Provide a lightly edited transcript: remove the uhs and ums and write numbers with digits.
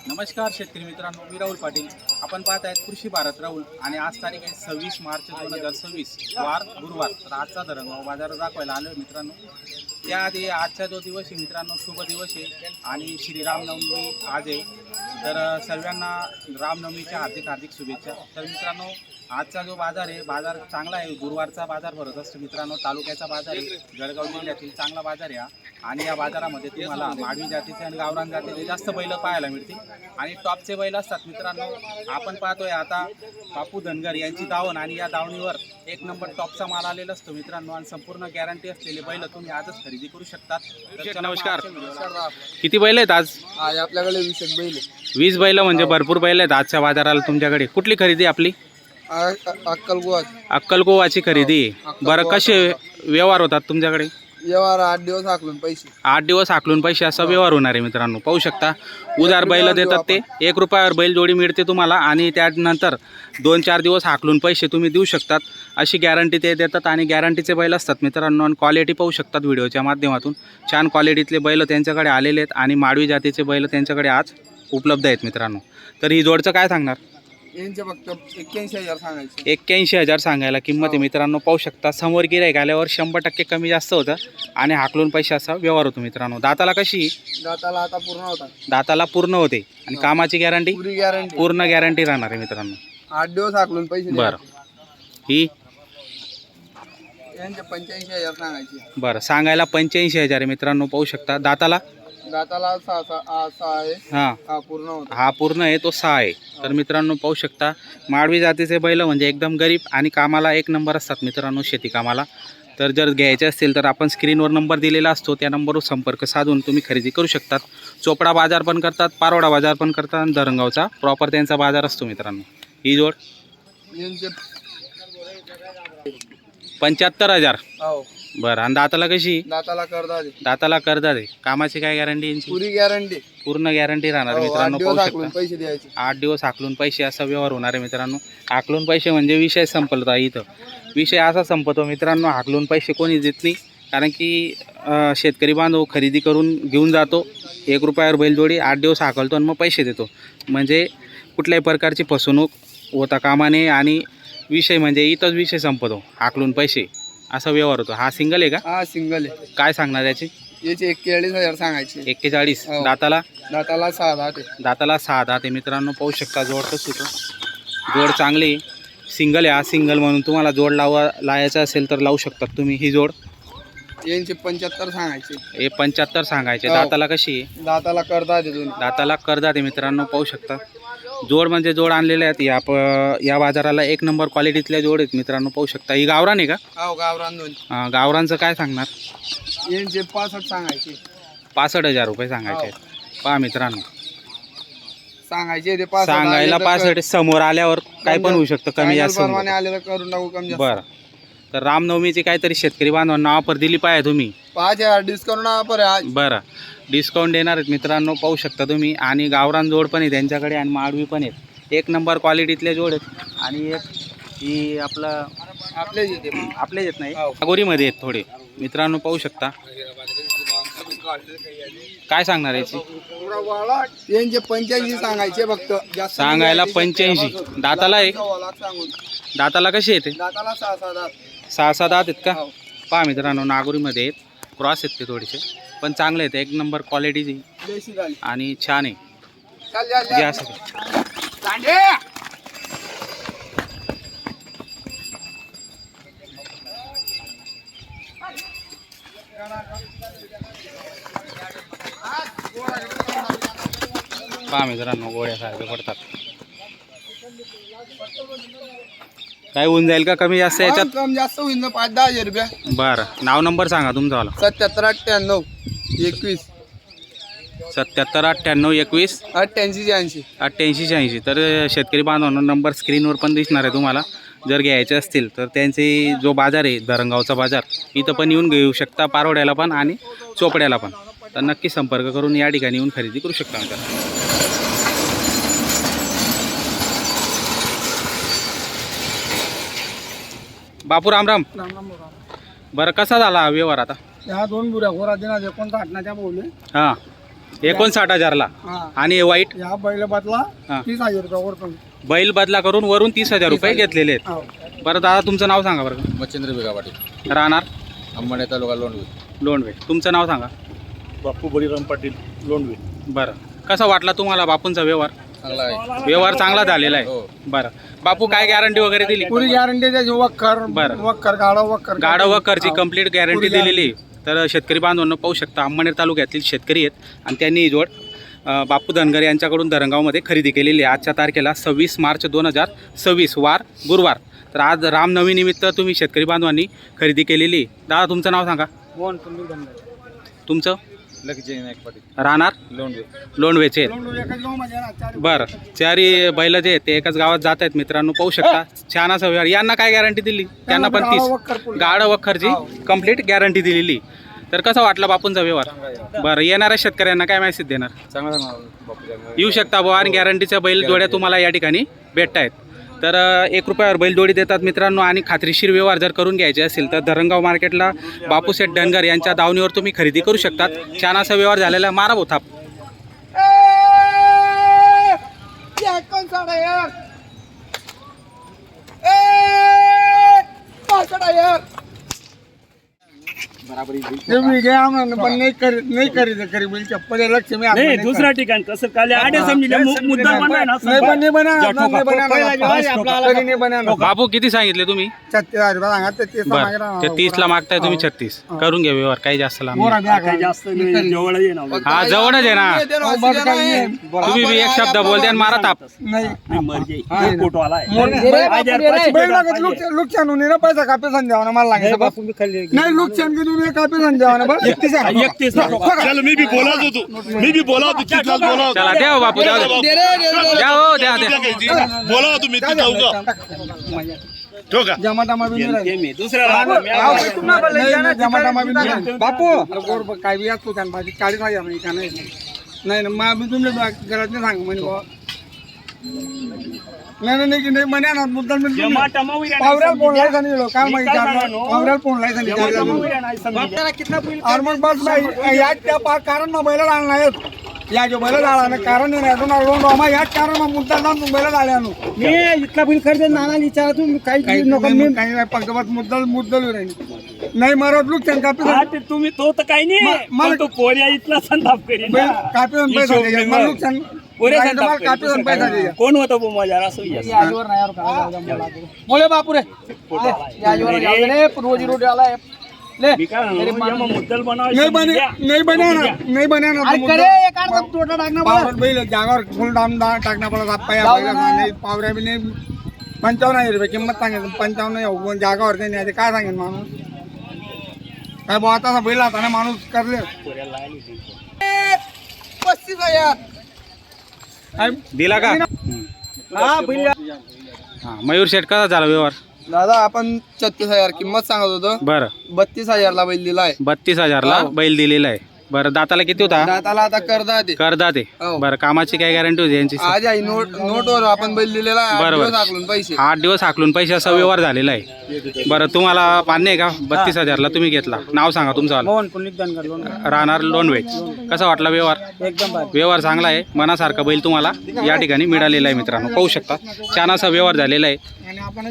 नमस्कार शेतकरी मित्रांनो, मी राहुल पाटील. आपण पाहत आहेत कृषी भारत राहुल आणि आज तारीख आहे 26 मार्च 2026 वार गुरुवार. तर आजचा धरणगाव बाजार दाखवायला आलो आहे मित्रांनो. त्याआधी आजचा जो दिवस आहे मित्रांनो, शुभ दिवस आहे आणि श्रीरामनवमी आज आहे. तर सर्वांना रामनवमीच्या हार्दिक हार्दिक शुभेच्छा. तर मित्रांनो, आजचा जो बाजार आहे, बाजार चांगला आहे. गुरुवारचा बाजार भरत असतो मित्रांनो. तालुक्याचा बाजार आहे, जळगाव जिल्ह्यातील चांगला बाजार आहे आणि या बाजारामध्ये तुम्हाला माडवी जातीचे आणि गावरान जातीचे जास्त बैल पाहायला मिळतील आणि टॉपचे बैल असतात मित्रांनो. आपण पाहतोय आता बापू धनगर यांची दावण आणि या दावणीवर एक नंबर टॉपचा माल आलेला असतो मित्रांनो आणि संपूर्ण गॅरंटी असलेले बैल तुम्ही आजच खरेदी करू शकतात. तर नमस्कार, किती बैल आहेत आज? आज आपल्याकडे 20 बैल 20 बैल म्हणजे भरपूर बैल आहेत आजच्या बाजाराला तुमच्याकडे. कुठली खरेदी आपली? अक्कलकोवाची खरेदी. बरं, कसे व्यवहार होतात तुमच्याकडे? व्यवहार 8 दिवस हाकलून पैसे. 8 दिवस हाकलून पैसे असा व्यवहार होणार आहे मित्रांनो. पाहू शकता, उधार बैल देतात ते. 1 रुपयावर बैल जोडी मिळते तुम्हाला आणि त्यानंतर 2-4 दिवस हाकलून पैसे तुम्ही देऊ शकतात अशी गॅरंटी ते देतात आणि गॅरंटीचे बैल असतात मित्रांनो. आणि क्वालिटी पाहू शकतात व्हिडिओच्या माध्यमातून. छान क्वालिटीतले बैल त्यांच्याकडे आलेले आहेत आणि माडवी जातीचे बैल त्यांच्याकडे आज उपलब्ध आहेत मित्रांनो. तर ही जोडचं काय सांगणार? यांचे फक्त 81,000 सांगायचे. 81,000 सांगायला किंमत आहे मित्रांनो. पाहू शकता, समोर गिऱ्हाईक आल्यावर 100% कमी जास्त होतं आणि हाकलून पैसे असा व्यवहार होतो मित्रांनो. दाताला कशी? दाताला आता पूर्ण होता. दाताला पूर्ण होते आणि कामाची गॅरंटी? पुरी गॅरंटी. पूर्ण गॅरंटी राहणार आहे मित्रांनो. 8 दिवस हाकलून पैसे. बरं, ही यांचे 85,000 सांगायचे. बरं, सांगायला 85,000 आहे मित्रांनो. पाहू शकता, दाताला? दाताला 6 आहे. हां, हा पूर्ण होता. हा पूर्ण आहे, तो 6 आहे. तर मित्रांनो पाहू शकता, माडवी जातीचे बैल म्हणजे एकदम गरीब आणि कामाला एक नंबर असतात मित्रांनो, शेती कामाला. तर जर घ्यायचे असतील तर आपण स्क्रीनवर नंबर दिलेला असतो, त्या नंबरवर संपर्क साधून तुम्ही खरेदी करू शकतात. चोपडा बाजार पण करतात, पारोडा बाजार पण करतात आणि धरणगावचा प्रॉपर त्यांचा बाजार असतो मित्रांनो. ही जोड यांचे 75,000. हो. बरं, आणि दाताला कशी? दाताला करदा दे. दाताला कर्जा दे. कामाची काय गॅरंटी यांची? पुरी गॅरंटी. पूर्ण गॅरंटी राहणार मित्रांनो. 8 पाहू दिवस हाकलून शकता, पैसे द्यायचे. 8 दिवस हाकलून पैसे असा व्यवहार होणार आहे मित्रांनो. हाकलून पैसे म्हणजे विषय संपला इथं. विषय असा संपतो मित्रांनो, हाकलून पैसे कोणी देत नाही. कारण की शेतकरी बांधव खरेदी करून घेऊन जातो, 1 रुपयावर बैलजोडी 8 दिवस हाकलतो आणि मग पैसे देतो. म्हणजे कुठल्याही प्रकारची फसवणूक होता कामा नये आणि विषय म्हणजे इथंच विषय संपतो, हाकलून पैसे असा व्यवहार होतो. हा सिंगल आहे का? हा सिंगल आहे. काय सांगणार याची? याचे 41,000 सांगायचे. 41. हो. दाताला? दाताला 6 दात आहे. दाताला 6 दात आहे मित्रांनो. पाहू शकता, जोड कसं होतं. जोड चांगली आहे, सिंगल आहे. हा सिंगल म्हणून तुम्हाला जोड लावायचं असेल तर लावू शकतात तुम्ही. ही जोड यांचे 75 सांगायचे. हे 75 सांगायचे. हो. दाताला कशी आहे? दाताला करदा दे दोन. दाताला कर्जा आहे मित्रांनो. पाहू शकता, जोड म्हणजे जोड आणलेले आहेत. या बाजाराला एक नंबर क्वालिटीतल्या जोड आहेत मित्रांनो. पाहू शकता, ही गावरान आहे का? हो, गावरान दोन. गावरानचं काय सांगणार? यांचे 65 सांगायचे. 65,000 रुपये सांगायचे. पहा मित्रांनो, सांगायचे ते 65. सांगायला 65. समोर आल्यावर काय पण होऊ शकतं, कमी जास्त होऊन प्रमाणे जातं. आले तर करून टाकू कमी जास्त. बरं, तर रामनवमीची काहीतरी शेतकरी बांधवांना ऑफर दिली पाहिजे तुम्ही. 5,000 डिस्काउंट पर आज. बरं, डिस्काउंट देणार आहेत मित्रांनो. पाहू शकता तुम्ही. आणि गावरान जोड पण आहे त्यांच्याकडे आणि माडवी पण आहेत. एक नंबर क्वालिटीतले जोड आहेत. आणि एक ही आपले येत नाही, हो. गोरीमध्ये आहेत थोडे मित्रांनो. पाहू शकता. काय सांगणार याची? यांचे 85 सांगायचे फक्त. जास्त सांगायला 85. दाताला आहे? सांगून. दाताला कशी येते? दाताला 6 दात. 6 दात आहेत का? हो. पहा मित्रांनो, नागोरीमध्ये आहेत. क्रॉस आहेत ते थोडेसे, पण चांगले आहेत. एक नंबर क्वालिटीची देशी झाली. आणि छान आहे. चल जा, जा. घ्या असं. दांडे. पहा मित्रांनो, गोळ्यासारखे पडतात. काय होऊन जाईल का कमी जास्त याच्यात? कम जास्त होईल ना, 5-10 रुपया. बरं, नाव नंबर सांगा तुमचा वाला. 77 98 21 77 98 21 88 80. 88 86. तर शेतकरी बांधवांना नंबर स्क्रीनवर पण दिसणार आहे तुम्हाला. जर घ्यायचे असतील तर त्यांचे जो बाजार आहे धरणगावचा बाजार, इथं पण येऊन घेऊ शकता, पारोड्याला पण आणि चोपड्याला पण. तर नक्की संपर्क करून या ठिकाणी येऊन खरेदी करू शकता मित्रांनो. बापू राम राम. बरं, कसा झाला हा व्यवहार आता? ह्या 2 बुऱ्या घोरा देणार 59 बोलले. हां, 59,000ला. हा. आणि हे वाईट या बैल बदला हा. 30,000 रुपये वरतून. बैल बदला करून वरून 30,000 रुपये घेतलेले आहेत. हो. बरं दादा तुमचं नाव सांगा बरं. मच्छिंद्र बिगा पाटील, राहणार अंबडे तालुका लोणवी. लोणवे. तुमचं नाव सांगा. बापू बळीराम पाटील लोणवे. बरं कसा वाटला तुम्हाला बापूंचा व्यवहार? चांगला आहे. व्यवहार चांगला झालेला आहे. हो. बरं बापू काय गॅरंटी वगैरे दिली? पुरी गॅरंटी द्यायची. वक्कर बरं. वक्कर वक्कर गाडा वखरची कंप्लीट गॅरंटी पुरी दिलेली. तर शेतकरी बांधवांना पाहू शकता अंमनेर तालुक्यातील शेतकरी आहेत आणि त्यांनी ही जोड बापू धनगर यांच्याकडून धरणगावमध्ये खरेदी केलेली आहे. आजच्या तारखेला 26 मार्च 2026 वार गुरुवार. तर आज रामनवमीनिमित्त तुम्ही शेतकरी बांधवांनी खरेदी केलेली. दादा तुमचं नाव सांगा. मोहन पुंडलिक धनगर. तुमचं? लखजी नाईक पाटील, राहणार लोणवी. लोणवेचे आहेत. लोंढू एकाच गावामध्ये आहे ना, चारी. बरं चारी बैल जे आहेत ते एकाच गावात जात आहेत मित्रांनो पाहू शकता. छान असा व्यवहार. यांना काय गॅरंटी दिली? त्यांना पण गाडा वक्कर 30 पुरी. गाडा वखरची कंप्लीट गॅरंटी दिलेली. तर कसा वाटला बापूंचा व्यवहार? बरं येणाऱ्या शेतकऱ्यांना काय मेसेज देणार? चांगला नाव बापू येऊ शकता बुवा आणि गॅरंटीच्या बैल जोड्या तुम्हाला या ठिकाणी भेटत आहेत. तर 1 रुपयावर बैल जोडी देतात मित्रांनो आणि खात्रीशीर व्यवहार जर करून घ्यायचे असेल तर धरणगाव मार्केटला बापूसेठ धनगर यांच्या दावणीवर तुम्ही खरेदी करू शकतात. छान असा व्यवहार झालेला आहे. मारा भाऊ थाप. ते मी घ्या म्हणून पण नाही करीत बैल चप्पल लक्ष मी आपण नाही नाही दुसरा ठिकाण कसं काल आडे समजले मुद्दा बनलाय ना नाही पण नाही बनवणार, ठोका. नाही बनवणार. तरी नाही बनवणार. बापू किती सांगितले तुम्ही? 36,000 रुपये सांगा ते 30 बरं मागणार. ते 30ला मागताय तुम्ही 36. करून घ्या व्यवहार काही जास्त लांब मोरा नाही. द्या काही का? जास्त नाही, जवळ ये ना हा जवळच आहे ना. बरं काही नाही. तुम्ही बी एक शब्द बोलते आणि मारा ताप. नाही. मर्जी फोटो आला बैल लागत लुकसान होऊन ना पैसा कापे संध्यावर ना मला लागायचं बस. नाही लुकसान की तुम्ही कापे संध्यावर ना बस. 31 चल मी बी बोलत होतो, मी बी बोला होतो, तिथलाच बोला होतो. चला द्या हो बापू द्या द्या. द्या हो द्या द्या. बोला होतो मी तिथं जाऊ का? ठोका. जमाटामा बी नाही. मी दुसऱ्या नाही, जमाटामा बी नाही. बापू गोड काय बी असतो त्यानं भाजी 40,000 नाही का नाही नाही ना मग मी तुमच्या घरात नाही सांग म्हणजे बुवा. नाही की नाही म्हणे ना मुद्दाम मी पावऱ्याला फोन लायचा नाही काल माहिती पावऱ्याला फोन लायचा नाही. और मग बस भाई याच त्या कारण मग बैल आणला आहेत. या जो बैल झाला ना कारण नाही अजून लोंडो याच कारण मग मुद्दा जाऊन तू बैल झाले आणू मी इतका बिल खर्च नाना विचार तू काही नको मी काही नाही फक्त बस मुद्दल राहील नाही मरत लोक त्यांना कापी तुम्ही तो तर काही नाही मला तो पोऱ्या इथला संताप करीन बैल कापी जाऊन पैसा द्यायचे. मला लोक सांग कापी जाऊन पैसा द्यायचे. कोण होता बो माझ्या असं yes. आजवर नाही यार करायला बोले बापू रे आजवर जाऊ रे रोजी रोटी आला ले मी काय म्हणतो, मुद्दल नाही बने नाही बनाना अरे करे एक अर्धा तोटा टाकना पावर बैल जागावर फुल डाम टाकणं पडत पाया नाही पावऱ्या बी नाही 55,000 रुपये किंमत सांगेल 55 जागावर नाही आता काय सांगेल माणूस काय बुवा आता बैल आता ना माणूस करले 35,000 दिला का? हा बैल हा मयूर शेठ कसा झाला व्यवहार? दादा आपण 36,000 किंमत सांगत होतो बरं 32,000 ला बैल दिलाय. 32,000ला बैल दिलेला आहे. बरं दाताला किती होता? दाताला आता करदा ते करदा ते. हो. बरं कामाची काय गॅरंटी होती यांची? आज आहे नोटवर आपण बैल दिलेला आहे. आठ बरोबर. दिवस आकलून पैसे 8 दिवस हाकलून पैशाचा व्यवहार झालेला आहे. बरं तुम्हाला मान्य आहे का 32,000ला तुम्ही घेतला? नाव सांगा तुमचं. मोहन पुंडलिक धनगर लोन राहणार लोणवेज. कसा वाटला व्यवहार? एकदम भारी. व्यवहार चांगला आहे. मनासारखा बैल तुम्हाला या ठिकाणी मिळालेला आहे मित्रांनो पाहू शकता. छान असा व्यवहार झालेला आहे. आणि आपण